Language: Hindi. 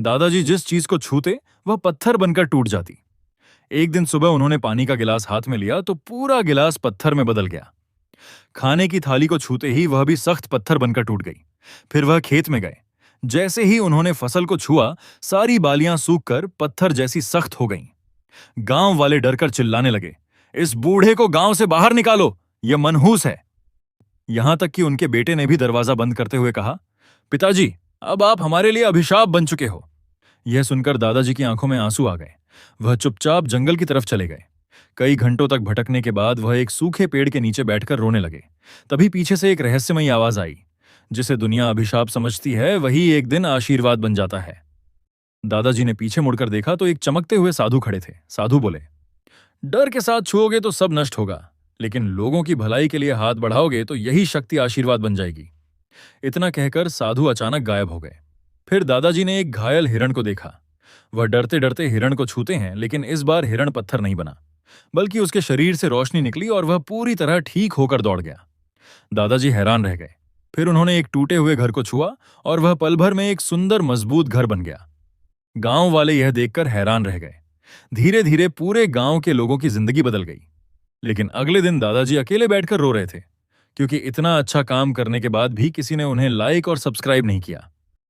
दादाजी जिस चीज को छूते वह पत्थर बनकर टूट जाती। एक दिन सुबह उन्होंने पानी का गिलास हाथ में लिया तो पूरा गिलास पत्थर में बदल गया। खाने की थाली को छूते ही वह भी सख्त पत्थर बनकर टूट गई। फिर वह खेत में गए। जैसे ही उन्होंने फसल को छुआ, सारी बालियां सूखकर पत्थर जैसी सख्त हो गईं। गांव वाले डरकर चिल्लाने लगे, इस बूढ़े को गांव से बाहर निकालो, यह मनहूस है। यहां तक कि उनके बेटे ने भी दरवाजा बंद करते हुए कहा, पिताजी, अब आप हमारे लिए अभिशाप बन चुके हो। यह सुनकर दादाजी की आंखों में आंसू आ गए। वह चुपचाप जंगल की तरफ चले गए। कई घंटों तक भटकने के बाद वह एक सूखे पेड़ के नीचे बैठकर रोने लगे। तभी पीछे से एक रहस्यमयी आवाज आई, जिसे दुनिया अभिशाप समझती है वही एक दिन आशीर्वाद बन जाता है। दादाजी ने पीछे मुड़कर देखा तो एक चमकते हुए साधु खड़े थे। साधु बोले, डर के साथ छुओगे तो सब नष्ट होगा, लेकिन लोगों की भलाई के लिए हाथ बढ़ाओगे तो यही शक्ति आशीर्वाद बन जाएगी। इतना कहकर साधु अचानक गायब हो गए। फिर दादाजी ने एक घायल हिरण को देखा। वह डरते डरते हिरण को छूते हैं, लेकिन इस बार हिरण पत्थर नहीं बना, बल्कि उसके शरीर से रोशनी निकली और वह पूरी तरह ठीक होकर दौड़ गया। दादाजी हैरान रह गए। फिर उन्होंने एक टूटे हुए घर को छुआ और वह पल भर में एक सुंदर मजबूत घर बन गया। गांव वाले यह देखकर हैरान रह गए। धीरे धीरे पूरे गांव के लोगों की जिंदगी बदल गई। लेकिन अगले दिन दादाजी अकेले बैठकर रो रहे थे, क्योंकि इतना अच्छा काम करने के बाद भी किसी ने उन्हें लाइक और सब्सक्राइब नहीं किया।